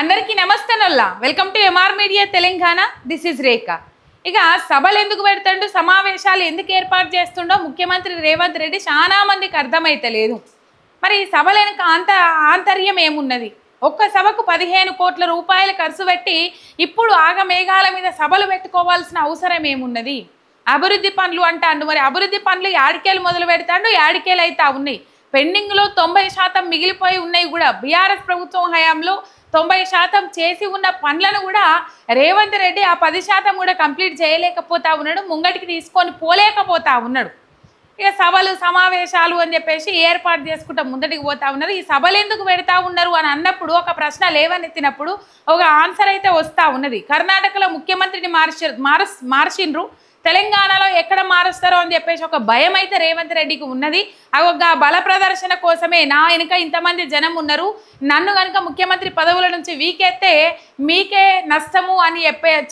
అందరికీ నమస్తేనల్లా welcome to MR media Telangana. This is Rekha. ఇక సభలు ఎందుకు పెడతాడు, సమావేశాలు ఎందుకు ఏర్పాటు చేస్తుండో ముఖ్యమంత్రి రేవంత్ రెడ్డి చాలా మందికి అర్థమైతలేదు. మరి ఈ సభల వెనుక ఆంతర్యం ఏమున్నది? ఒక్క సభకు 15 కోట్ల రూపాయలు ఖర్చు పెట్టి ఇప్పుడు ఆగమేఘాల మీద సభలు పెట్టుకోవాల్సిన అవసరం ఏమున్నది? అభివృద్ధి పనులు అంటాడు. మరి అభివృద్ధి పనులు యాడికేలు మొదలు పెడతాడు, యాడికేలు అయితే ఉన్నాయి. పెండింగ్లో 90% మిగిలిపోయి ఉన్నాయి కూడా. బీఆర్ఎస్ ప్రభుత్వం హయాంలో 90% చేసి ఉన్న పనులను కూడా రేవంత్ రెడ్డి ఆ 10% కూడా కంప్లీట్ చేయలేకపోతా ఉన్నాడు, ముంగటికి తీసుకొని పోలేకపోతా ఉన్నాడు. ఇక సభలు సమావేశాలు అని చెప్పేసి ఏర్పాటు చేసుకుంటా ముందటికి పోతా ఉన్నారు. ఈ సభలు ఎందుకు పెడతా ఉన్నారు అని అన్నప్పుడు ఒక ప్రశ్న లేవనెత్తినప్పుడు ఒక ఆన్సర్ అయితే వస్తూ ఉన్నది. కర్ణాటకలో ముఖ్యమంత్రిని మార్చిండ్రు, తెలంగాణలో ఎక్కడ మారుస్తారో అని చెప్పేసి ఒక భయం అయితే రేవంత్ రెడ్డికి ఉన్నది. ఒక బల ప్రదర్శన కోసమే నా వెనుక ఇంతమంది జనం ఉన్నారు, నన్ను కనుక ముఖ్యమంత్రి పదవుల నుంచి వీకెత్తే మీకే నష్టము అని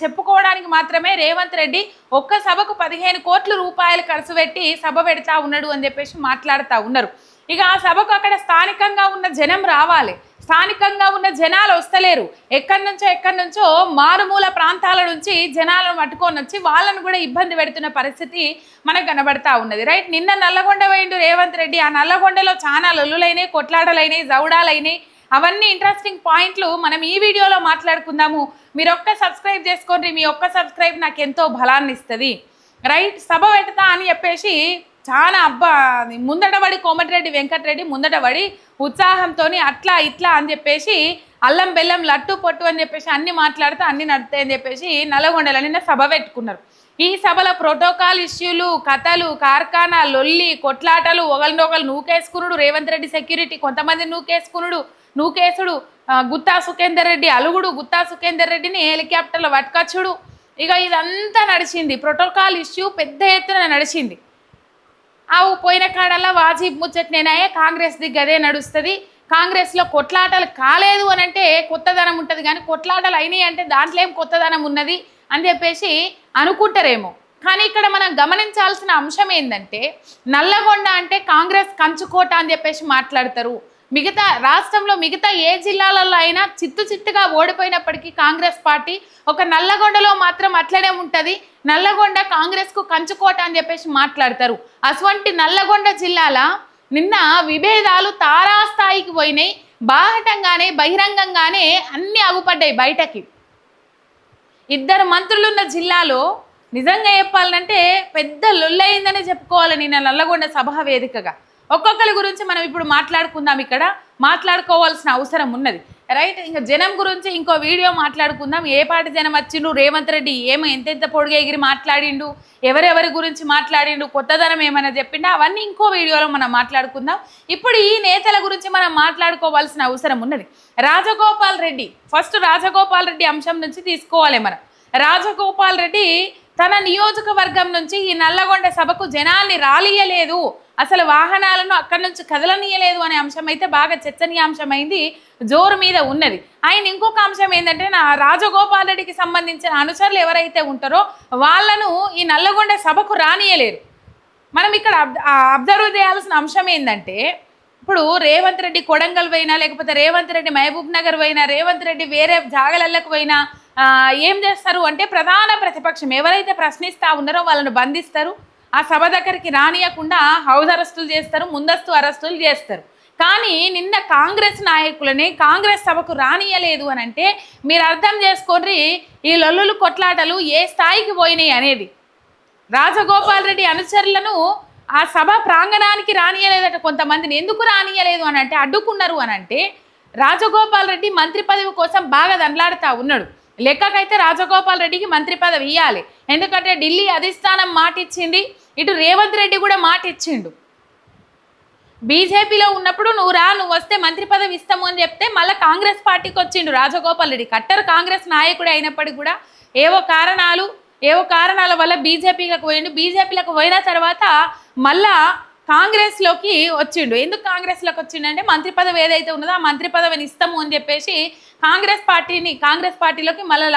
చెప్పుకోవడానికి మాత్రమే రేవంత్ రెడ్డి ఒక్క సభకు 15 కోట్ల రూపాయలు ఖర్చు పెట్టి సభ పెడతా ఉన్నాడు అని చెప్పేసి మాట్లాడుతూ ఉన్నారు. ఇక ఆ సభకు అక్కడ స్థానికంగా ఉన్న జనం రావాలి, స్థానికంగా ఉన్న జనాలు వస్తలేరు. ఎక్కడి నుంచో మారుమూల ప్రాంతాల నుంచి జనాలను పట్టుకొని వచ్చి వాళ్ళను కూడా ఇబ్బంది పెడుతున్న పరిస్థితి మనకు కనబడతా ఉన్నది. రైట్, నిన్న నల్లగొండ పోయిండు రేవంత్ రెడ్డి. ఆ నల్లగొండలో చాలా లొల్లులైనాయి, కొట్లాటలైనాయి, జౌడాలైనాయి. అవన్నీ ఇంట్రెస్టింగ్ పాయింట్లు మనం ఈ వీడియోలో మాట్లాడుకుందాము. మీరు ఒక్క సబ్స్క్రైబ్ చేసుకోండి, మీ ఒక్క సబ్స్క్రైబ్ నాకు ఎంతో బలాన్ని ఇస్తుంది. రైట్, సభ పెడతా అని చెప్పేసి చాలా ముందటబడి కోమటిరెడ్డి వెంకటరెడ్డి ముందటబడి ఉత్సాహంతో అట్లా ఇట్లా అని చెప్పేసి అల్లం బెల్లం లట్టు పొట్టు అని చెప్పేసి అన్ని మాట్లాడితే అన్ని నడుతాయని చెప్పేసి నల్లగొండలో నిన్న సభ పెట్టుకున్నారు. ఈ సభలో ప్రోటోకాల్ ఇష్యూలు, కథలు, కార్ఖానా, లొల్లి, కొట్లాటలు, ఒకరినొకరు నూకేసుకునుడు, రేవంత్ రెడ్డి సెక్యూరిటీ కొంతమంది నూకేసుడు, గుత్తా సుఖేందర్ రెడ్డి అలుగుడు, గుత్తా సుఖేందర్ రెడ్డిని హెలికాప్టర్లో పట్టుకొచ్చుడు. ఇక ఇదంతా నడిచింది. ప్రోటోకాల్ ఇష్యూ పెద్ద ఎత్తున నడిచింది. పోయిన కాడల్లా వాజీబ్ ముచ్చట్నేనాయే కాంగ్రెస్ గదే నడుస్తుంది. కాంగ్రెస్లో కొట్లాటలు కాలేదు అని అంటే కొత్తదనం ఉంటుంది, కానీ కొట్లాటలు అయినాయి అంటే దాంట్లో ఏం కొత్తదనం ఉన్నది అని చెప్పేసి అనుకుంటారేమో. కానీ ఇక్కడ మనం గమనించాల్సిన అంశం ఏంటంటే, నల్లగొండ అంటే కాంగ్రెస్ కంచుకోట అని చెప్పేసి మాట్లాడతారు. మిగతా రాష్ట్రంలో మిగతా ఏ జిల్లాలలో అయినా చిత్తుగా ఓడిపోయినప్పటికీ కాంగ్రెస్ పార్టీ ఒక నల్లగొండలో మాత్రం అట్లనే ఉంటుంది. నల్లగొండ కాంగ్రెస్కు కంచుకోట అని చెప్పేసి మాట్లాడతారు. అటువంటి నల్లగొండ జిల్లాల నిన్న విభేదాలు తారాస్థాయికి పోయినాయి. బాహటంగానే బహిరంగంగానే అన్ని అగుపడ్డాయి బయటకి. 2 మంత్రులున్న జిల్లాలో నిజంగా చెప్పాలంటే పెద్ద లొల్లయిందనే చెప్పుకోవాలి నిన్న నల్లగొండ సభ వేదికగా. ఒక్కొక్కరి గురించి మనం ఇప్పుడు మాట్లాడుకుందాం, ఇక్కడ మాట్లాడుకోవాల్సిన అవసరం ఉన్నది. రైట్, ఇంకా జనం గురించి ఇంకో వీడియో మాట్లాడుకుందాం. ఏ పార్టీ జనం వచ్చిండు, రేవంత్ రెడ్డి ఎంతెంత పొడిగా ఎగిరి మాట్లాడిండు, ఎవరెవరి గురించి మాట్లాడిండు, కొత్తదనం ఏమైనా చెప్పిండు, అవన్నీ ఇంకో వీడియోలో మనం మాట్లాడుకుందాం. ఇప్పుడు ఈ నేతల గురించి మనం మాట్లాడుకోవాల్సిన అవసరం ఉన్నది. రాజగోపాల్ రెడ్డి, ఫస్ట్ రాజగోపాల్ రెడ్డి అంశం నుంచి తీసుకోవాలి మనం. రాజగోపాల్ రెడ్డి తన నియోజకవర్గం నుంచి ఈ నల్లగొండ సభకు జనాల్ని రాలియలేదు, అసలు వాహనాలను అక్కడి నుంచి కదలనీయలేదు అనే అంశం అయితే బాగా చర్చనీయాంశమైంది, జోరు మీద ఉన్నది. ఆయన ఇంకొక అంశం ఏంటంటే, నా రాజగోపాల్ రెడ్డికి సంబంధించిన అనుచరులు ఎవరైతే ఉంటారో వాళ్ళను ఈ నల్లగొండ సభకు రానియలేరు. మనం ఇక్కడ అబ్జర్వ్ చేయాల్సిన అంశం ఏంటంటే, ఇప్పుడు రేవంత్ రెడ్డి కొడంగల్ పోయినా, లేకపోతే రేవంత్ రెడ్డి మహబూబ్ నగర్ పోయినా, రేవంత్ రెడ్డి వేరే జాగలలకు పోయినా ఏం చేస్తారు అంటే, ప్రధాన ప్రతిపక్షం ఎవరైతే ప్రశ్నిస్తూ ఉన్నారో వాళ్ళను బంధిస్తారు, ఆ సభ దగ్గరికి రానియకుండా హౌస్ అరెస్టులు చేస్తారు, ముందస్తు అరెస్టులు చేస్తారు. కానీ నిన్న కాంగ్రెస్ నాయకులని కాంగ్రెస్ సభకు రానియలేదు అని అంటే మీరు అర్థం చేసుకోండి ఈ లొల్లులు కొట్లాటలు ఏ స్థాయికి పోయినాయి అనేది. రాజగోపాల్ రెడ్డి అనుచరులను ఆ సభ ప్రాంగణానికి రానియలేదట. కొంతమందిని ఎందుకు రానియలేదు అని అంటే, అడ్డుకున్నారు అని అంటే, రాజగోపాల్ రెడ్డి మంత్రి పదవి కోసం బాగా దండలాడుతూ ఉన్నాడు. లెక్కకైతే రాజగోపాల్ రెడ్డికి మంత్రి పదవి ఇవ్వాలి, ఎందుకంటే ఢిల్లీ అధిష్టానం మాట ఇచ్చింది, ఇటు రేవంత్ రెడ్డి కూడా మాట ఇచ్చిండు. బీజేపీలో ఉన్నప్పుడు నువ్వు వస్తే మంత్రి పదవి ఇస్తాము అని చెప్తే మళ్ళీ కాంగ్రెస్ పార్టీకి వచ్చిండు రాజగోపాల్ రెడ్డి. కట్టర్ కాంగ్రెస్ నాయకుడు అయినప్పటికీ కూడా ఏవో కారణాల వల్ల బీజేపీలకు పోయిండు. బీజేపీలకు పోయిన తర్వాత మళ్ళా కాంగ్రెస్లోకి వచ్చిండు. ఎందుకు కాంగ్రెస్లోకి వచ్చిండంటే, మంత్రి పదవి ఏదైతే ఉన్నదో ఆ మంత్రి పదవిని ఇస్తాము అని చెప్పేసి కాంగ్రెస్ పార్టీలోకి మళ్ళీ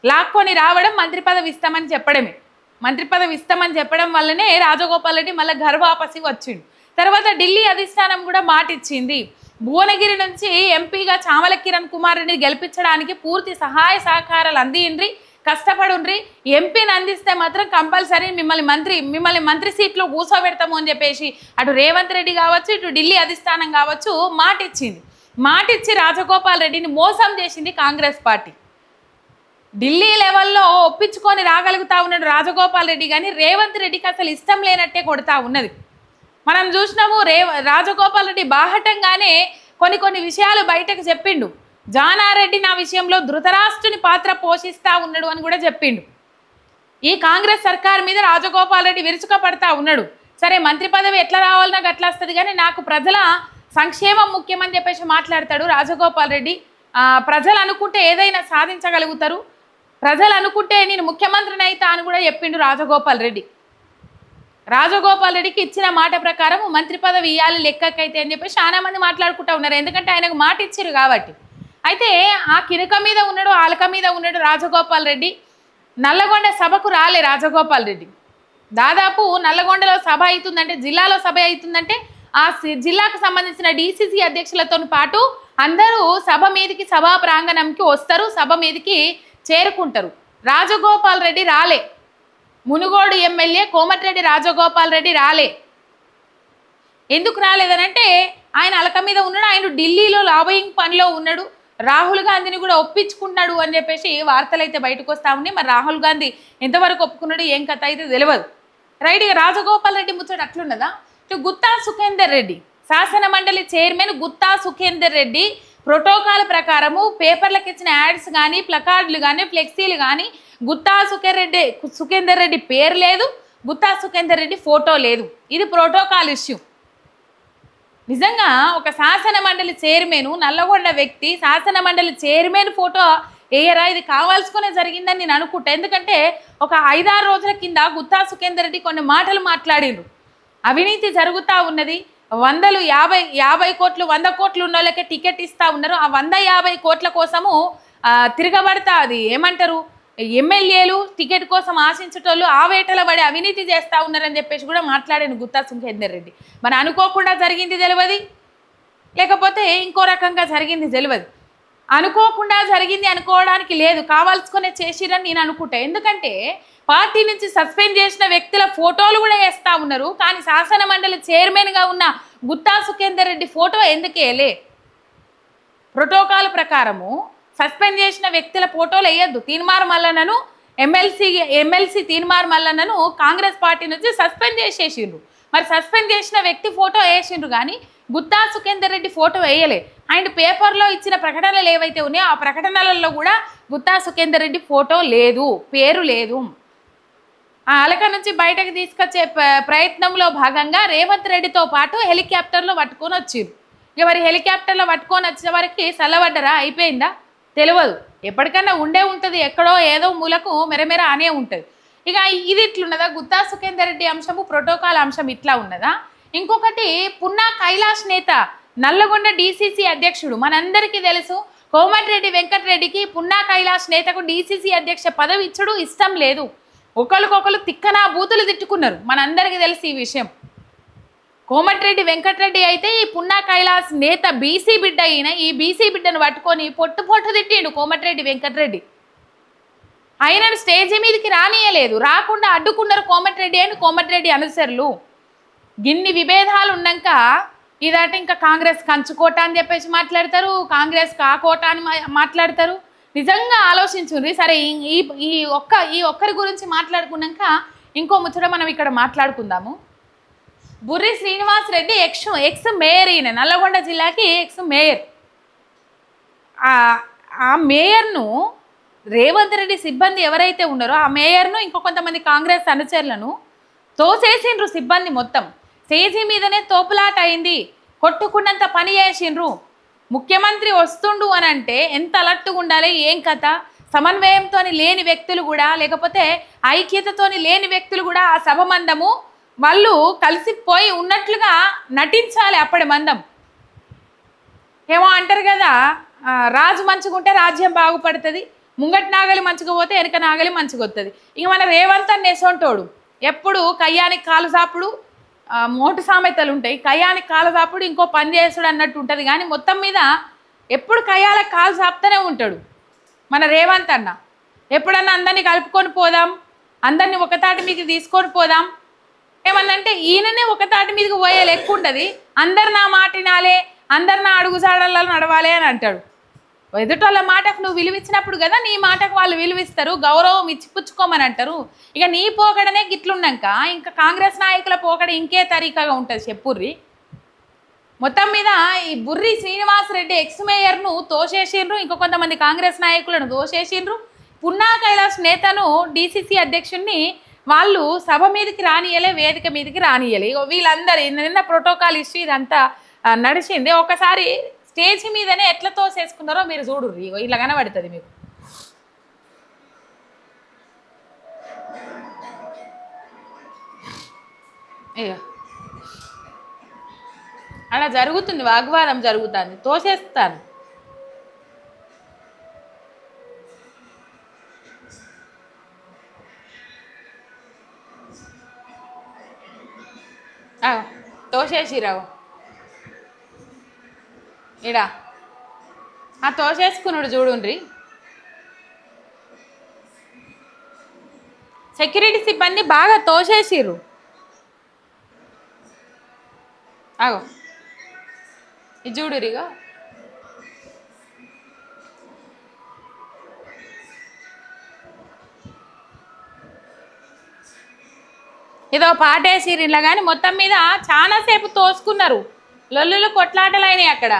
లాక్కొని రావడం, మంత్రి పదవి ఇస్తామని చెప్పడమే. మంత్రి పదవి ఇస్తామని చెప్పడం వల్లనే రాజగోపాల్ రెడ్డి మళ్ళీ గర్వాపసి వచ్చిండు. తర్వాత ఢిల్లీ అధిష్టానం కూడా మాట ఇచ్చింది, భువనగిరి నుంచి ఎంపీగా చామల కిరణ్ కుమార్ రెడ్డిని గెలిపించడానికి పూర్తి సహాయ సహకారాలు అందిండ్రి, కష్టపడుండ్రి, ఎంపీని అందిస్తే మాత్రం కంపల్సరీ మిమ్మల్ని మంత్రి సీట్లో కూర్చోబెడతాము అని చెప్పేసి అటు రేవంత్ రెడ్డి కావచ్చు, ఇటు ఢిల్లీ అధిష్టానం కావచ్చు మాటిచ్చి రాజగోపాల్ రెడ్డిని మోసం చేసింది కాంగ్రెస్ పార్టీ. ఢిల్లీ లెవెల్లో ఒప్పించుకొని రాగలుగుతా ఉన్నాడు రాజగోపాల్ రెడ్డి, కానీ రేవంత్ రెడ్డికి అసలు ఇష్టం లేనట్టే కొడతా ఉన్నది. మనం చూసినాము రాజగోపాల్ రెడ్డి బాహటంగానే కొన్ని విషయాలు బయటకు చెప్పిండు. జానారెడ్డి నా విషయంలో ధృతరాష్ట్రుని పాత్ర పోషిస్తూ ఉన్నాడు అని కూడా చెప్పిండు. ఈ కాంగ్రెస్ సర్కార్ మీద రాజగోపాల్ రెడ్డి విరుచుకపడతా ఉన్నాడు. సరే మంత్రి పదవి ఎట్లా రావాలి నాకు అట్లా వస్తుంది, కానీ నాకు ప్రజల సంక్షేమం ముఖ్యమని చెప్పేసి మాట్లాడతాడు రాజగోపాల్ రెడ్డి. ప్రజలు అనుకుంటే ఏదైనా సాధించగలుగుతారు, ప్రజలు అనుకుంటే నేను ముఖ్యమంత్రిని అవుతా అని కూడా చెప్పిండు రాజగోపాల్ రెడ్డి. రాజగోపాల్ రెడ్డికి ఇచ్చిన మాట ప్రకారం మంత్రి పదవి ఇవ్వాలి లెక్కకైతే అని చెప్పి చాలా మంది మాట్లాడుకుంటూ ఉన్నారు, ఎందుకంటే ఆయనకు మాట ఇచ్చారు కాబట్టి. అయితే ఆ కినుక మీద ఉన్నాడు, ఆలక మీద ఉన్నాడు రాజగోపాల్ రెడ్డి. నల్లగొండ సభకు రాలే రాజగోపాల్ రెడ్డి. దాదాపు నల్లగొండలో సభ అవుతుందంటే, జిల్లాలో సభ అవుతుందంటే ఆ జిల్లాకు సంబంధించిన డీసీసీ అధ్యక్షులతో పాటు అందరూ సభ మీదకి, సభా ప్రాంగణంకి వస్తారు, సభ మీదకి చేరుకుంటారు. రాజగోపాల్ రెడ్డి రాలే. మునుగోడు ఎమ్మెల్యే కోమటిరెడ్డి రాజగోపాల్ రెడ్డి రాలే. ఎందుకు రాలేదనంటే ఆయన అలక మీద ఉన్నాడు, ఆయన ఢిల్లీలో లాబింగ్ పనిలో ఉన్నాడు, రాహుల్ గాంధీని కూడా ఒప్పించుకున్నాడు అని చెప్పేసి వార్తలు అయితే బయటకు వస్తూ ఉన్నాయి. మరి రాహుల్ గాంధీ ఎంతవరకు ఒప్పుకున్నాడు ఏం కథ అయితే తెలియదు. రైట్, రాజగోపాల్ రెడ్డి ముచ్చట అట్లున్నదా? ఇటు గుత్తా సుఖేందర్ రెడ్డి, శాసన మండలి చైర్మన్ గుత్తా సుఖేందర్ రెడ్డి ప్రోటోకాల్ ప్రకారము పేపర్లకు ఇచ్చిన యాడ్స్ కానీ, ప్లకార్డులు కానీ, ఫ్లెక్సీలు కానీ గుత్తా సుఖేందర్ రెడ్డి పేరు లేదు, గుత్తా సుఖేందర్ రెడ్డి ఫోటో లేదు. ఇది ప్రోటోకాల్ ఇష్యూ. నిజంగా ఒక శాసన మండలి చైర్మన్, నల్లగొండ వ్యక్తి శాసన మండలి చైర్మన్ ఫోటో వేయరా? ఇది కావాల్సుకునే జరిగిందని నేను అనుకుంటా. ఎందుకంటే ఒక 5-6 రోజుల కింద గుత్తా సుఖేందర్ రెడ్డి కొన్ని మాటలు మాట్లాడిండ్రు. అవినీతి జరుగుతూ ఉన్నది, 50 కోట్లు 100 కోట్లు ఉన్న వాళ్ళకే టికెట్ ఇస్తూ ఉన్నారు, ఆ 150 కోట్ల కోసము తిరగబడతా అది ఏమంటారు ఎమ్మెల్యేలు టికెట్ కోసం ఆశించేటోళ్ళు ఆ వేటల పడి అవినీతి చేస్తూ ఉన్నారని చెప్పేసి కూడా మాట్లాడాను గుత్తా సుఖేందర్ రెడ్డి. మరి అనుకోకుండా జరిగింది తెలియదు, లేకపోతే ఇంకో రకంగా జరిగింది తెలియదు. అనుకోకుండా జరిగింది అనుకోవడానికి లేదు, కావాల్సుకునే చేసిరని నేను అనుకుంటా. ఎందుకంటే పార్టీ నుంచి సస్పెండ్ చేసిన వ్యక్తుల ఫోటోలు కూడా వేస్తూ ఉన్నారు, కానీ శాసన మండలి చైర్మన్గా ఉన్న గుత్తా సుఖేందర్ రెడ్డి ఫోటో ఎందుకేలే? ప్రోటోకాల్ ప్రకారము సస్పెండ్ చేసిన వ్యక్తుల ఫోటోలు వేయద్దు. తీన్మార్ మల్లన్నను ఎమ్మెల్సీ తీన్మార్ మల్లన్నను కాంగ్రెస్ పార్టీ నుంచి సస్పెండ్ చేసేసిండ్రు. మరి సస్పెండ్ చేసిన వ్యక్తి ఫోటో వేసిండ్రు, కానీ గుత్తా సుఖేందర్ రెడ్డి ఫోటో వేయలే. అండ్ పేపర్లో ఇచ్చిన ప్రకటనలు ఏవైతే ఉన్నాయో ఆ ప్రకటనలలో కూడా గుత్తా సుఖేందర్ రెడ్డి ఫోటో లేదు, పేరు లేదు. ఆ అలక నుంచి బయటకు తీసుకొచ్చే ప్రయత్నంలో భాగంగా రేవంత్ రెడ్డితో పాటు హెలికాప్టర్లో పట్టుకొని వచ్చిండ్రు. ఇక మరి హెలికాప్టర్లో పట్టుకొని వచ్చే వరకు చల్లబడ్డరా? అయిపోయిందా? తెలియదు. ఎప్పటికన్నా ఉండే ఉంటుంది, ఎక్కడో ఏదో మూలకు మెరమెర అనే ఉంటుంది. ఇక ఇది ఇట్లున్నదా గుత్తా సుఖేందర్ రెడ్డి అంశము, ప్రోటోకాల్ అంశం ఇట్లా ఉన్నదా? ఇంకొకటి పున్నా కైలాష్ నేత, నల్లగొండ డీసీసీ అధ్యక్షుడు, మనందరికీ తెలుసు కోమటిరెడ్డి వెంకటరెడ్డికి పున్నా కైలాష్ నేతకు డీసీసీ అధ్యక్ష పదవి ఇచ్చడు ఇష్టం లేదు. ఒకరికొకరు తిక్కనా బూతులు తిట్టుకున్నారు, మనందరికీ తెలుసు ఈ విషయం. కోమటిరెడ్డి వెంకటరెడ్డి అయితే ఈ పున్నా కైలాస్ నేత బీసీ బిడ్డ అయిన ఈ బీసీ బిడ్డను పట్టుకొని పొట్టు తిట్టిండు కోమటిరెడ్డి వెంకటరెడ్డి. ఆయనను స్టేజీ మీదకి రానియలేదు, రాకుండా అడ్డుకున్నారు కోమటిరెడ్డి అని కోమటిరెడ్డి అనుసరులు. గిన్ని విభేదాలు ఉన్నాక ఇదట ఇంకా కాంగ్రెస్ కంచుకోట అని చెప్పేసి మాట్లాడతారు, కాంగ్రెస్ కాకోట అని మాట్లాడతారు. నిజంగా ఆలోచించుండ్రి. సరే, ఈ ఒక్కరి గురించి మాట్లాడుకున్నాక ఇంకో ముచ్చట మనం ఇక్కడ మాట్లాడుకుందాము. బుర్రి శ్రీనివాస్ రెడ్డి ఎక్స్ మేయర్, ఈయన నల్లగొండ జిల్లాకి ఎక్స్ మేయర్. ఆ మేయర్ను రేవంత్ రెడ్డి సిబ్బంది ఎవరైతే ఉన్నారో ఆ మేయర్ను ఇంకో కొంతమంది కాంగ్రెస్ అనుచరులను తోసేసిండ్రు. సిబ్బంది మొత్తం స్టేజీ మీదనే తోపులాట అయింది, కొట్టుకున్నంత పని చేసిండ్రు. ముఖ్యమంత్రి వస్తుండు అని అంటే ఎంత అలర్ట్గా ఉండాలి, ఏం కథ? సమన్వయంతో లేని వ్యక్తులు కూడా, లేకపోతే ఐక్యతతో లేని వ్యక్తులు కూడా ఆ సభ మందము వాళ్ళు కలిసిపోయి ఉన్నట్లుగా నటించాలి. అప్పటి మందం ఏమో అంటారు కదా, రాజు మంచిగుంటే రాజ్యం బాగుపడుతుంది, ముంగటి నాగలి మంచిగా పోతే వెనక నాగలి మంచిగా వస్తుంది. ఇంక మన రేవంత్ అన్న ఎసొంటోడు, ఎప్పుడు కయ్యానికి కాలు సాపుడు, మోటు సామెతలు ఉంటాయి, కయ్యానికి కాలు చాపుడు ఇంకో పని చేసుడు అన్నట్టు ఉంటుంది. కానీ మొత్తం మీద ఎప్పుడు కయ్యాలకు కాలు చాపుతూనే ఉంటాడు మన రేవంత్ అన్న. ఎప్పుడన్నా అందరినీ కలుపుకొని పోదాం, అందరినీ ఒక తాటి మీదకి తీసుకొని పోదాం ఏమన్నంటే ఈయననే ఒక తాటి మీదకి పోయే లెక్క ఉంటుంది. అందరు నా మాట వినాలే, అందరు నా అడుగుజాడల్లో నడవాలి అని అంటాడు. ఎదుటోళ్ళ మాటకు నువ్వు విలువిచ్చినప్పుడు కదా నీ మాటకు వాళ్ళు విలువిస్తారు, గౌరవం ఇచ్చి పుచ్చుకోమని అంటారు. ఇక నీ పోకడనే గిట్లున్నాక ఇంకా కాంగ్రెస్ నాయకుల పోకడ ఇంకే తరీకాగా ఉంటుంది చెప్పుర్రి. మొత్తం మీద ఈ బుర్రి శ్రీనివాసరెడ్డి ఎక్స్ మేయర్ను తోసేసిండ్రు, ఇంకో కొంతమంది కాంగ్రెస్ నాయకులను తోసేసిండ్రు. పున్నా కైలాస్ నేతను డిసిసి అధ్యక్షుడిని వాళ్ళు సభ మీదకి రానియలే, వేదిక మీదకి రానియలే. వీళ్ళందరూ నిన్న ప్రోటోకాల్ ఇష్యూ ఇదంతా నడిచింది. ఒకసారి స్టేజ్ మీదనే ఎట్లా తోసేసుకున్నారో మీరు చూడుర్రి, ఇలా కనబడుతుంది మీకు. అలా జరుగుతుంది, వాగ్వాదం జరుగుతుంది, తోసేస్తాను. తోసేసిరావు ఇడా తోసేసుకున్నాడు చూడుండ్రి. సెక్యూరిటీ సిబ్బంది బాగా తోసేసిర్రు. అగో ఇది చూడురిగా. ఏదో పాటేసిర్రు ఇలా. కానీ మొత్తం మీద చాలాసేపు తోసుకున్నారు, లొల్లులు కొట్లాటలు అయినాయి అక్కడ.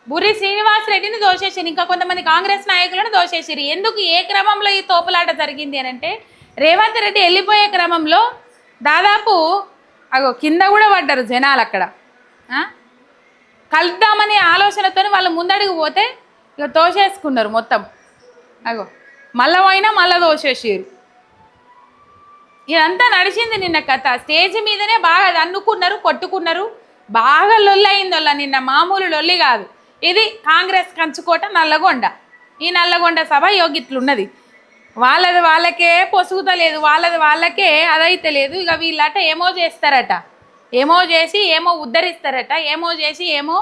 బుర్రి శ్రీనివాసరెడ్డిని దోషేసిరు, ఇంకా కొంతమంది కాంగ్రెస్ నాయకులను దోషేసిరు. ఎందుకు ఏ క్రమంలో ఈ తోపులాట జరిగింది అని అంటే రేవంత్ రెడ్డి వెళ్ళిపోయే క్రమంలో దాదాపు అగో కింద కూడా పడ్డారు జనాలు అక్కడ. కలుద్దామని ఆలోచనతో వాళ్ళు ముందడుగు పోతే ఇక తోసేసుకున్నారు మొత్తం. అగో మళ్ళా పోయినా మళ్ళా దోషేసిరు. ఇదంతా నడిచింది నిన్న కథ. స్టేజ్ మీదనే బాగా అన్నుకున్నారు, కొట్టుకున్నారు, బాగా లొల్లి అయింది. వాళ్ళ నిన్న మామూలు లొల్లి కాదు. ఇది కాంగ్రెస్ కంచుకోట నల్లగొండ. ఈ నల్లగొండ సభ యోగిట్లున్నది. వాళ్ళది వాళ్ళకే పొసుగుతలేదు, వాళ్ళది వాళ్ళకే అదైతే లేదు. ఇక వీళ్ళట ఏమో చేస్తారట, ఏమో చేసి ఏమో ఉద్ధరిస్తారట, ఏమో చేసి ఏమో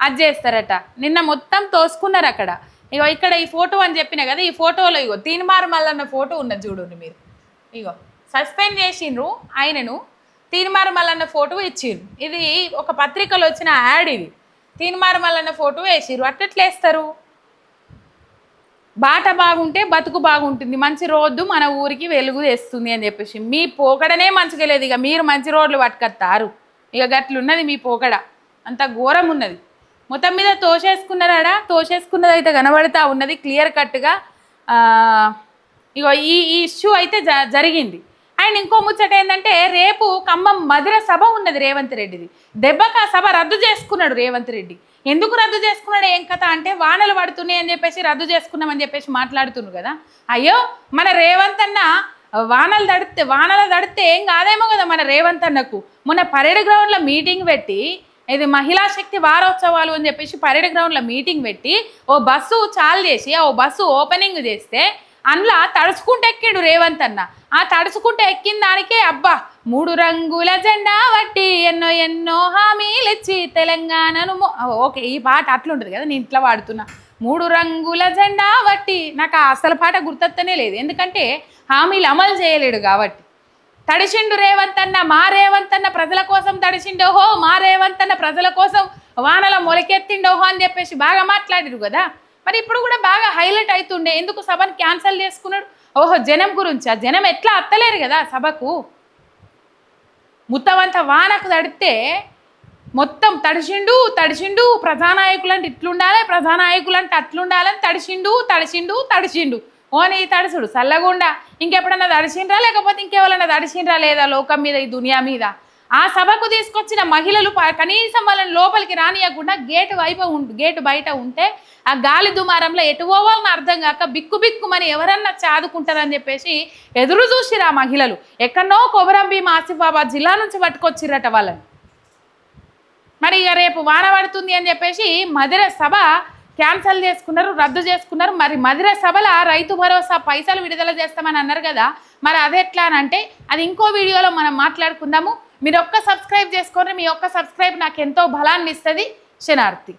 అది చేస్తారట. నిన్న మొత్తం తోసుకున్నారు అక్కడ. ఇగో ఇక్కడ ఈ ఫోటో అని చెప్పిన కదా, ఈ ఫోటోలో ఇగో తీన్మార్ మల్లన్న ఫోటో ఉన్నది చూడండి మీరు. ఇగో సస్పెండ్ చేసిండ్రు ఆయనను, తీన్మార్ మల్లన్న ఫోటో ఇచ్చిండ్రు. ఇది ఒక పత్రికలో వచ్చిన యాడ్. ఇది తీన్మార్ మల్లన్న ఫోటో వేసిర్రు. అట్లెట్లేస్తారు? బాట బాగుంటే బతుకు బాగుంటుంది, మంచి రోడ్డు మన ఊరికి వెలుగు తెస్తుంది అని చెప్పేసి. మీ పోకడనే మంచిగా లేదు, ఇక మీరు మంచి రోడ్లు పట్టుకొస్తారు. ఇక గట్లున్నది మీ పోకడ, అంత ఘోరం ఉన్నది. మొత్తం మీద తోసేసుకున్నారాడా, తోసేసుకున్నది అయితే కనబడతా ఉన్నది క్లియర్ కట్గా. ఇగో ఈ ఇష్యూ అయితే జరిగింది. అండ్ ఇంకో ముచ్చట ఏంటంటే రేపు ఖమ్మం మధుర సభ ఉన్నది రేవంత్ రెడ్డిది. దెబ్బక సభ రద్దు చేసుకున్నాడు రేవంత్ రెడ్డి. ఎందుకు రద్దు చేసుకున్నాడు ఏం కథ అంటే వానలు పడుతున్నాయి అని చెప్పేసి రద్దు చేసుకున్నామని చెప్పేసి మాట్లాడుతున్నారు కదా. అయ్యో మన రేవంత్ అన్న వానలు తడితే ఏం కాదేమో కదా మన రేవంత్ అన్నకు. మొన్న పరేడ్ గ్రౌండ్లో మీటింగ్ పెట్టి, ఇది మహిళా శక్తి వారోత్సవాలు అని చెప్పేసి పరేడ్ గ్రౌండ్లో మీటింగ్ పెట్టి ఓ బస్సు చాలు చేసి ఓ బస్సు ఓపెనింగ్ చేస్తే అందులో తడుచుకుంటూ ఎక్కాడు రేవంత్ అన్న. ఆ తడుచుకుంటూ ఎక్కిన దానికే అబ్బా 3 రంగుల జెండా వట్టి ఎన్నో ఎన్నో హామీలు ఇచ్చి తెలంగాణను. ఓకే ఈ పాట అట్లుంటుంది కదా, నేను ఇట్లా పాడుతున్నా. 3 రంగుల జెండా వట్టి నాకు అసలు పాట గుర్తొస్తనే లేదు, ఎందుకంటే హామీలు అమలు చేయలేడు కాబట్టి. తడిసిండు రేవంత్ అన్న, మా రేవంత్ అన్న ప్రజల కోసం తడిసిండోహో, మా రేవంత్ అన్న ప్రజల కోసం వానల మొలకెత్తిండోహో అని చెప్పేసి బాగా మాట్లాడారు కదా. మరి ఇప్పుడు కూడా బాగా హైలైట్ అవుతుండే, ఎందుకు సభను క్యాన్సిల్ చేసుకున్నాడు? ఓహో జనం గురించి. ఆ జనం ఎట్లా అత్తలేరు కదా సభకు. మొత్తమంతా వానకు తడితే మొత్తం తడిసిండు. ప్రజానాయకులు అంటే ఇట్లుండాలి, ప్రజానాయకులు అంటే అట్లుండాలని తడిసిండు. ఓని తడుసుడు చల్లగుండా. ఇంకెప్పుడన్నా తడిసిండ్రా లేకపోతే ఇంకెవరన్నా తడిసిండ్రా లేదా లోకం మీద, ఈ దునియా మీద? ఆ సభకు తీసుకొచ్చిన మహిళలు కనీసం వాళ్ళని లోపలికి రానియకుండా గేటు బయట ఉంటే ఆ గాలి దుమారంలో ఎటు పోవాలని అర్థం కాక బిక్కుమని ఎవరన్నా చాదుకుంటారని చెప్పేసి ఎదురు చూసిరు ఆ మహిళలు. ఎక్కడనో కొమరం భీం ఆసిఫాబాద్ జిల్లా నుంచి పట్టుకొచ్చిరట వాళ్ళని. మరి ఇక రేపు వాన పడుతుంది అని చెప్పేసి మధుర సభ క్యాన్సల్ చేసుకున్నారు, రద్దు చేసుకున్నారు. మరి మధుర సభల రైతు భరోసా పైసలు విడుదల చేస్తామని అన్నారు కదా, మరి అది ఎట్లా అని అంటే అది ఇంకో వీడియోలో మనం మాట్లాడుకుందాము. మీరు ఒక్క సబ్స్క్రైబ్ చేసుకొని మీ ఒక్క సబ్స్క్రైబ్ నాకు ఎంతో బలాన్ని ఇస్తుంది. శనార్థి.